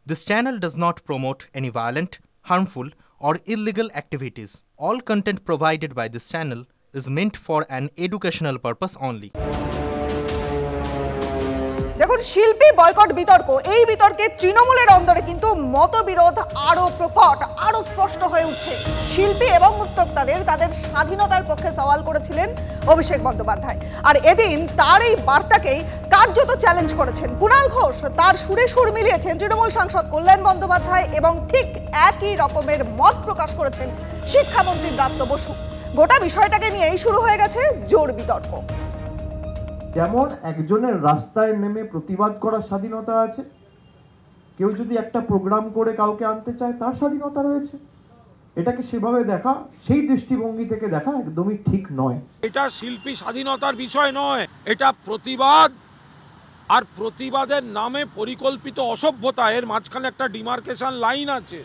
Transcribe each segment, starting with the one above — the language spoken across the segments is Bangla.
This channel does not promote any violent, harmful, or illegal activities. All content provided by this channel is meant for an educational purpose only. দেখুন, শিল্পী বয়কট বিতর্ক, এই বিতর্কে তৃণমূলের অন্দরে কিন্তু মতবিরোধ আরো প্রকট, আরো স্পষ্ট হয়ে উঠছে। শিল্পী এবং উদ্যোক্তাদের তাদের স্বাধীনতার পক্ষে সওয়াল করেছিলেন অভিষেক বন্দ্যোপাধ্যায়, আর এদিন তার এই বার্তাকেই কার্যত চ্যালেঞ্জ করেছেন কুণাল ঘোষ। তার সুরে সুর মিলিয়েছেন তৃণমূল সাংসদ কল্যাণ বন্দ্যোপাধ্যায় এবং ঠিক একই রকমের মত প্রকাশ করেছেন শিক্ষামন্ত্রী ব্রাত্য বসু। গোটা বিষয়টাকে নিয়েই শুরু হয়ে গেছে জোর বিতর্ক। যেমন একজনের রাস্তায় নেমে প্রতিবাদ করার স্বাধীনতা আছে, কেউ যদি একটা প্রোগ্রাম করে কাউকে আনতে চায় তার স্বাধীনতা রয়েছে। এটাকে সেভাবে দেখা, সেই দৃষ্টিভঙ্গি থেকে দেখা একদমই ঠিক নয়। এটা শিল্পী স্বাধীনতার বিষয় নয়, এটা প্রতিবাদ, আর প্রতিবাদের নামে পরিকল্পিত অসভ্যতা, এর মাঝখানে একটা ডিমার্কেশন লাইন আছে।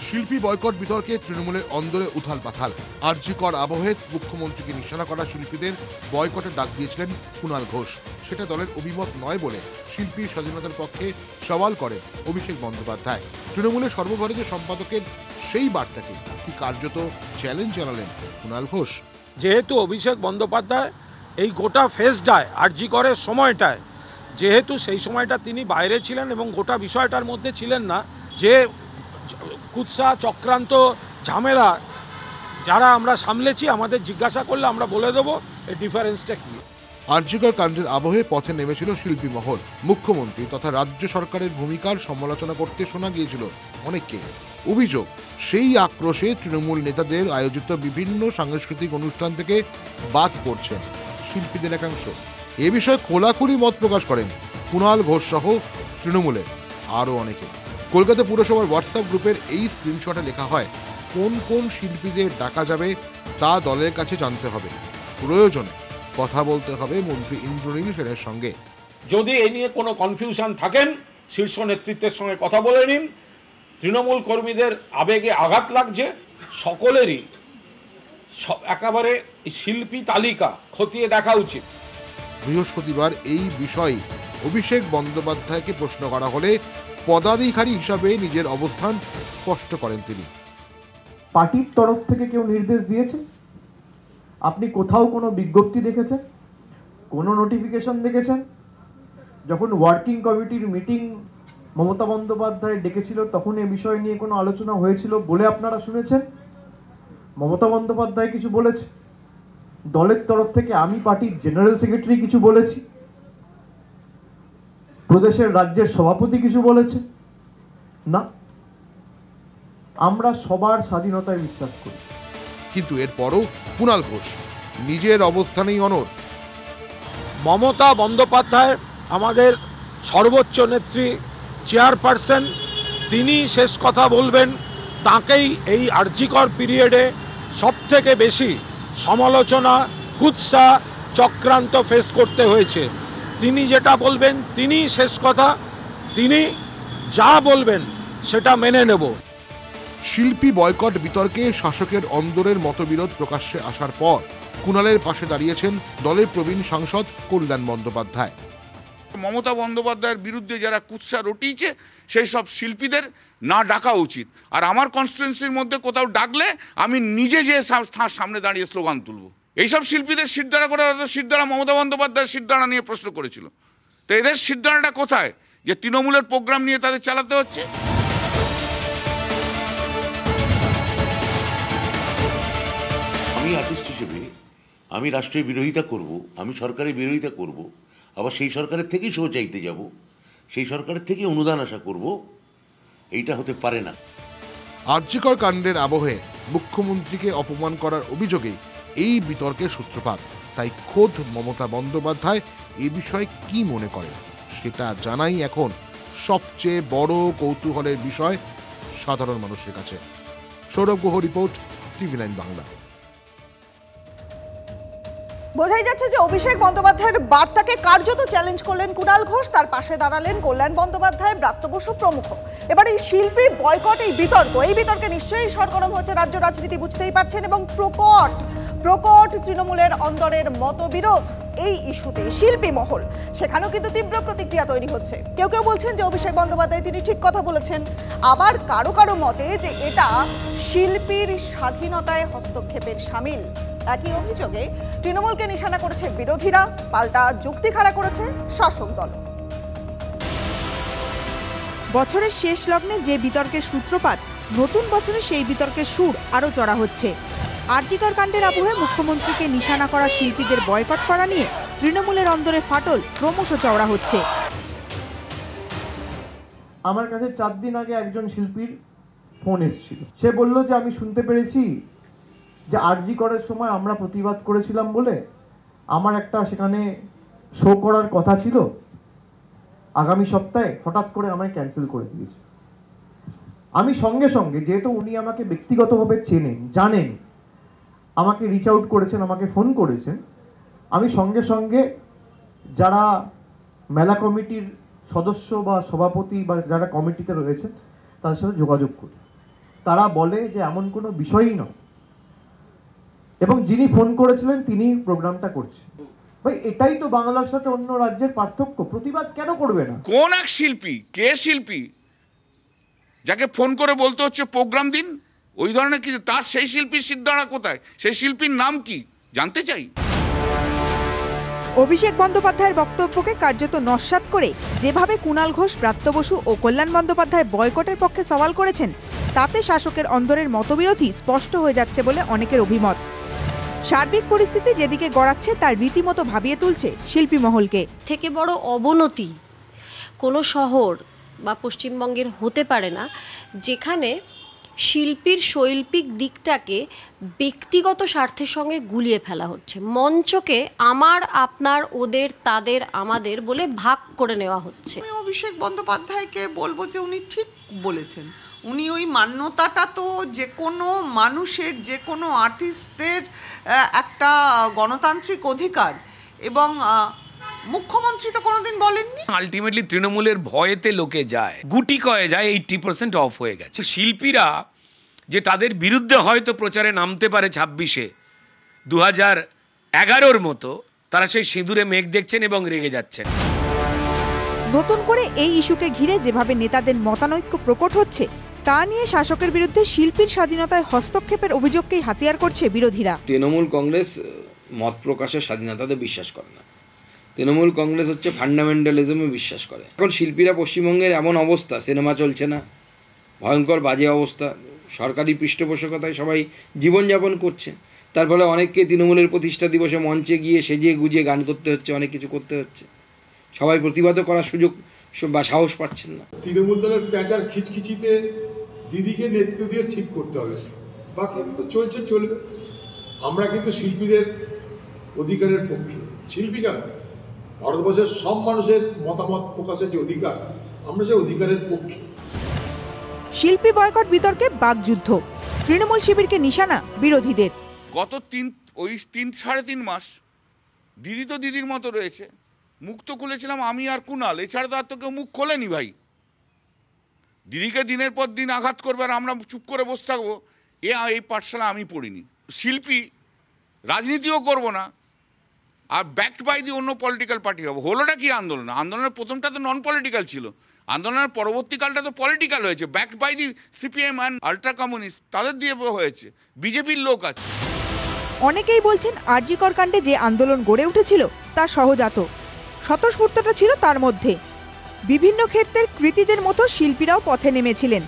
শিল্পী বয়কট বিতর্কে তৃণমূলের অন্দরে উথাল পাথাল। আরজিকর আবহে মুখ্যমন্ত্রীকে নিশানা করা শিল্পীদের বয়কটের ডাক দিয়েছিলেন কুণাল ঘোষ। সেটা দলের অভিমত নয় বলে শিল্পীর স্বাধীনতার পক্ষে সওয়াল করেন অভিষেক বন্দ্যোপাধ্যায়। তৃণমূলের সর্বভারতীয় সম্পাদকের সেই বার্তাকে কি কার্যত চ্যালেঞ্জ জানালেন কুণাল ঘোষ। যেহেতু অভিষেক বন্দ্যোপাধ্যায় এই গোটা ফেসটায়, আরজিকরের সময়টায়, যেহেতু সেই সময়টা তিনি বাইরে ছিলেন এবং গোটা বিষয়টার মধ্যে ছিলেন না, যে কুৎসা চক্রান্ত ঝামেলা যারা আমরা সামলেছি, আমাদের জিজ্ঞাসা করলে আমরা বলে দেবো এই ডিফারেন্সটা কি। আরজিকর কাণ্ডের আবহে পথে নেমেছিল শিল্পী মহল। মুখ্যমন্ত্রী তথা রাজ্য সরকারের ভূমিকার সমালোচনা করতে শোনা গিয়েছিল অনেককে। অভিযোগ, সেই আক্রোশে তৃণমূল নেতাদের আয়োজিত বিভিন্ন সাংস্কৃতিক অনুষ্ঠান থেকে বাদ পড়ছেন শিল্পীদের একাংশ। এ বিষয়ে খোলাখুলি মত প্রকাশ করেন কুণাল ঘোষ সহ তৃণমূলের আরও অনেকে। কলকাতা পুরসভার হোয়াটসঅ্যাপ গ্রুপের এই স্ক্রিনশটে লেখা হয়, কোন কোন শিল্পীদের ডাকা যাবে তা দলের কাছে জানতে হবে, প্রয়োজনে কথা বলতে হবে মন্ত্রী ইন্দ্রনীল সেনের সঙ্গে। যদি এ নিয়ে কোনো কনফিউশন থাকেন, শীর্ষ নেতৃত্বের সঙ্গে কথা বলে নিন। তৃণমূল কর্মীদের আবেগে আঘাত লাগছে, সকলেরই একেবারে শিল্পী তালিকা খতিয়ে দেখা উচিত। বৃহস্পতিবার এই বিষয়ে অভিষেক বন্দ্যোপাধ্যায়কে প্রশ্ন করা হলে পদাধিকারী হিসাবে নিজের অবস্থান স্পষ্ট করেন তিনি। পার্টির তরফ থেকে কেউ নির্দেশ দিয়েছে? আপনি কোথাও কোনো বিজ্ঞপ্তি দেখেছেন, কোনো নোটিফিকেশন দেখেছেন? যখন ওয়ার্কিং কমিটির মিটিং মমতা বন্দ্যোপাধ্যায় ডেকেছিল তখন এ বিষয় নিয়ে কোনো আলোচনা হয়েছিল বলে আপনারা শুনেছেন? মমতা বন্দ্যোপাধ্যায় কিছু বলেছে? দলের তরফ থেকে আমি পার্টির জেনারেল সেক্রেটারি কিছু বলেছি? প্রদেশের রাজ্যের সভাপতি কিছু বলেছে? না, আমরা সবার স্বাধীনতায় বিশ্বাস করি। কিন্তু এরপরও কুণাল ঘোষ নিজের অবস্থানেই অনড়। মমতা বন্দ্যোপাধ্যায় আমাদের সর্বোচ্চ নেত্রী, চেয়ারপারসন, তিনি শেষ কথা বলবেন। তাকেই এই আরজিকর পিরিয়ডে সবথেকে বেশি সমালোচনা, কুৎসা, চক্রান্ত ফেস করতে হয়েছে। তিনি যেটা বলবেন তিনি শেষ কথা, তিনি যা বলবেন সেটা মেনে নেব। শিল্পী বয়কট বিতর্কে শাসকের অন্দরের মতবিরোধ প্রকাশ্যে আসার পর কুণালের পাশে দাঁড়িয়েছেন দলের প্রবীণ সাংসদ কল্যাণ বন্দ্যোপাধ্যায়। মমতা বন্দ্যোপাধ্যায়ের বিরুদ্ধে যারা কুৎসা রটিয়েছে সেই সব শিল্পীদের না ডাকা উচিত। আর আমার কনস্টিটুয়েন্সির মধ্যে কোথাও ডাকলে আমি নিজে যে সামনে দাঁড়িয়ে স্লোগান তুলব। এইসব শিল্পীদের শিরদাঁড়া করে, শিরদাঁড়া মমতা বন্দ্যোপাধ্যায়ের শিরদাঁড়া নিয়ে প্রশ্ন করেছিল। তো এদের শিরদাঁড়াটা কোথায় যে তৃণমূলের প্রোগ্রাম নিয়ে তাদের চালাতে হচ্ছে? আমি আর্টিস্ট হিসেবে আমি রাষ্ট্রের বিরোধিতা করব, আমি সরকারের বিরোধিতা করব, আবার সেই সরকারের থেকেই শো চাইতে যাব, সেই সরকারের থেকে অনুদান আশা করব, এইটা হতে পারে না। আরজিকর কাণ্ডের আবহে মুখ্যমন্ত্রীকে অপমান করার অভিযোগে এই বিতর্কের সূত্রপাত। তাই খোদ মমতা বন্দ্যোপাধ্যায় এ বিষয়ে কি মনে করেন সেটা জানাই এখন সবচেয়ে বড় কৌতূহলের বিষয় সাধারণ মানুষের কাছে। সৌরভ গুহ রিপোর্ট, টিভি9 বাংলা। বোঝাই যাচ্ছে যে অভিষেক বন্দ্যোপাধ্যায়ের বার্তাকে কার্যত চ্যালেঞ্জ করলেন কুণাল ঘোষ, তার পাশে দাঁড়ালেন কল্যাণ বন্দ্যোপাধ্যায়, ব্রাত্য বসু প্রমুখ। এবার এই শিল্পী বয়কট, এই বিতর্কে নিশ্চয়ই সরগরম হচ্ছে রাজ্য রাজনীতি, বুঝতেই পারছেন, এবং প্রকট তৃণমূলের অন্দরের মতবিরোধ এই ইস্যুতে শিল্পী মহল, সেখানেও কিন্তু তীব্র প্রতিক্রিয়া তৈরি হচ্ছে। কেউ কেউ বলছেন যে অভিষেক বন্দ্যোপাধ্যায় তিনি ঠিক কথা বলেছেন, আবার কারো মতে যে এটা শিল্পীর স্বাধীনতায় হস্তক্ষেপের শামিল। একই অভিযোগে তৃণমূলকে নিশানা করেছে বিরোধীরা, পাল্টা যুক্তি খাড়া করেছে শাসক দল। বছরের শেষ লগ্নে যে বিতর্কের সূত্রপাত, নতুন বছরে সেই বিতর্কের সুর আরও চড়া হচ্ছে। আরজিকর কাণ্ডের আবহে মুখ্যমন্ত্রীকে নিশানা করা শিল্পীদের বয়কট করা নিয়ে তৃণমূলের অন্দরে ফাটল ক্রমশ চওড়া হচ্ছে। আমার কাছে 4 দিন আগে একজন শিল্পীর ফোন এসেছিল, সে বলল যে আমি শুনতে পেরেছি যে আরজিকরের সময় আমরা প্রতিবাদ করেছিলাম বলে আমার একটা সেখানে শো করার কথা ছিল, আগামী সপ্তাহে হঠাৎ করে আমায় ক্যান্সেল করে দিয়েছে। আমি সঙ্গে সঙ্গে, যেহেতু উনি আমাকে ব্যক্তিগতভাবে চেনেন, জানেন, আমাকে রিচ আউট করেছেন, আমাকে ফোন করেছেন, আমি সঙ্গে সঙ্গে যারা মেলা কমিটির সদস্য বা সভাপতি বা যারা কমিটিতে রয়েছেন তাদের সাথে যোগাযোগ করি। তারা বলে যে এমন কোনো বিষয়ই নয়, এবং যিনি ফোন করেছিলেন তিনি প্রোগ্রামটা করছেন। ভাই, এটাই তো বাংলার সাথে অন্য রাজ্যের পার্থক্য। প্রতিবাদ কেন করবে না? কোন এক শিল্পী, কে শিল্পী যাকে ফোন করে বলতে হচ্ছে প্রোগ্রাম দিন, ওই ধরনের কিছু, তার সেই শিল্পীর সিদ্ধারা কোথায়, সেই শিল্পীর নাম কি জানতে চাই। অভিষেক বন্দ্যোপাধ্যায়ের বক্তব্যকে কার্যত নস্যাৎ করে যেভাবে কুণাল ঘোষ, ব্রাত্য বসু ও কল্যাণ বন্দ্যোপাধ্যায় বয়কটের পক্ষে সওয়াল করেছেন, তাতে শাসকের অন্দরের মতবিরোধী স্পষ্ট হয়ে যাচ্ছে বলে অনেকের অভিমত। সার্বিক পরিস্থিতি যেদিকে গড়াচ্ছে তার রীতিমতো ভাবিয়ে তুলছে শিল্পী মহলকে। থেকে বড় অবনতি কোনো শহর বা পশ্চিমবঙ্গের হতে পারে না, যেখানে শিল্পীর শৈল্পিক দিকটাকে ব্যক্তিগত স্বার্থের সঙ্গে গুলিয়ে ফেলা হচ্ছে। মঞ্চকে আমার, আপনার, ওদের, তাদের, আমাদের বলে ভাগ করে নেওয়া হচ্ছে। আমি অভিষেক বন্দ্যোপাধ্যায়কে বলবো যে উনি ঠিক বলেছেন। উনি ওই মান্যতাটা তো যে কোনো মানুষের, যে কোনো আর্টিস্টদের একটা গণতান্ত্রিক অধিকার, এবং মুখ্যমন্ত্রী তো কোনোদিন বলেননি। আলটিমেটলি তৃণমূলের ভয়েতে লোকে যায়, গুটি কয়ে যায়, 80% অফ হয়ে গেছে। শিল্পীরা যে তাদের বিরুদ্ধে হয়তো প্রচারে নামতে পারে 26-এ, 2011-র মতো, তারা সেই সিঁদুরে মেঘ দেখছেন এবং রেগে যাচ্ছেন। নতুন করে এই ইস্যুকে ঘিরে যেভাবে নেতাদের মতানৈক্য প্রকট হচ্ছে, তা নিয়ে শাসকের বিরুদ্ধে শিল্পীর স্বাধীনতায় হস্তক্ষেপের অভিযোগকেই হাতিয়ার করছে বিরোধীরা। তৃণমূল কংগ্রেস মত প্রকাশের স্বাধীনতাতে বিশ্বাস করে না। তৃণমূল কংগ্রেস হচ্ছে ফান্ডামেন্টালিজমে বিশ্বাস করে। এখন শিল্পীরা পশ্চিমবঙ্গের এমন অবস্থা, সিনেমা চলছে না, ভয়ঙ্কর বাজে অবস্থা, সরকারি পৃষ্ঠপোষকতায় সবাই জীবনযাপন করছে, তার ফলে অনেককে তৃণমূলের প্রতিষ্ঠা দিবসে মঞ্চে গিয়ে সেজিয়ে গুজিয়ে গান করতে হচ্ছে, অনেক কিছু করতে হচ্ছে। সবাই প্রতিবাদও করার সুযোগ বা সাহস পাচ্ছেন না। তৃণমূল দলের প্যাঁচার খিচখিচিতে দিদিকে নেতৃত্ব দিয়ে ঠিক করতে হবে, বাকি কিন্তু চলছে, চলবে। আমরা কিন্তু শিল্পীদের অধিকারের পক্ষে। শিল্পী কেন, ভারতবর্ষের সব মানুষের মতামত প্রকাশের যে অধিকার, আমরা সেই অধিকারের পক্ষে। শিল্পী বয়কট বিতর্কে বাকযুদ্ধ, তৃণমূল শিবিরকে নিশানা বিরোধীদের। গত 3-3.5 মাস দিদি তো দিদির মতো রয়েছে, মুখ তো খুলেছিলাম আমি আর কুণাল, এছাড়া তো আর তো কেউ মুখ খোলেনি। ভাই, দিদিকে দিনের পর দিন আঘাত করবে আর আমরা চুপ করে বসে থাকবো, এই পাঠশালা আমি পড়িনি। শিল্পী রাজনীতিও করব না, আর ব্যাকড বাই দি অন্য পলিটিক্যাল পার্টি হবো। হলোটা কি আন্দোলন? আন্দোলনের প্রথমটা তো নন পলিটিক্যাল ছিল, আন্দোলনের পরবর্তীকালটা তো পলিটিক্যাল হয়েছে। Backed by the CPM and ultra communist, তাদের দিয়ে হয়েছে, বিজেপির লোক আছে। অনেকেই বলছেন আরজিকর কাণ্ডে যে আন্দোলন গড়ে উঠেছিল তা সহজাত, স্বতঃস্ফূর্ততা ছিল তার মধ্যে। বিভিন্ন ক্ষেত্রের কৃতীদের মতো শিল্পীরাও পথে নেমেছিলেন।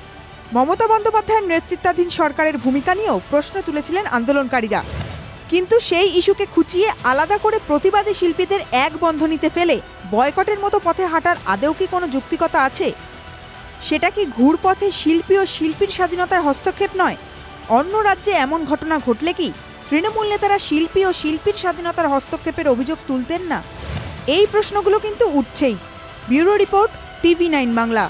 মমতা বন্দ্যোপাধ্যায়ের নেতৃত্বাধীন সরকারের ভূমিকা নিয়েও প্রশ্ন তুলেছিলেন আন্দোলনকারীরা। কিন্তু সেই ইস্যুকে খুঁচিয়ে আলাদা করে প্রতিবাদী শিল্পীদের এক বন্ধনীতে ফেলে বয়কটের মতো পথে হাঁটার আদৌ কি কোনো যৌক্তিকতা আছে? সেটা কি ঘুরপথে শিল্পী ও শিল্পীর স্বাধীনতায় হস্তক্ষেপ নয়? অন্য রাজ্যে এমন ঘটনা ঘটলে কি তৃণমূল নেতারা শিল্পী ও শিল্পীর স্বাধীনতার হস্তক্ষেপের অভিযোগ তুলতেন না? এই প্রশ্নগুলো কিন্তু উঠছেই। Bureau report, TV9 Bangla.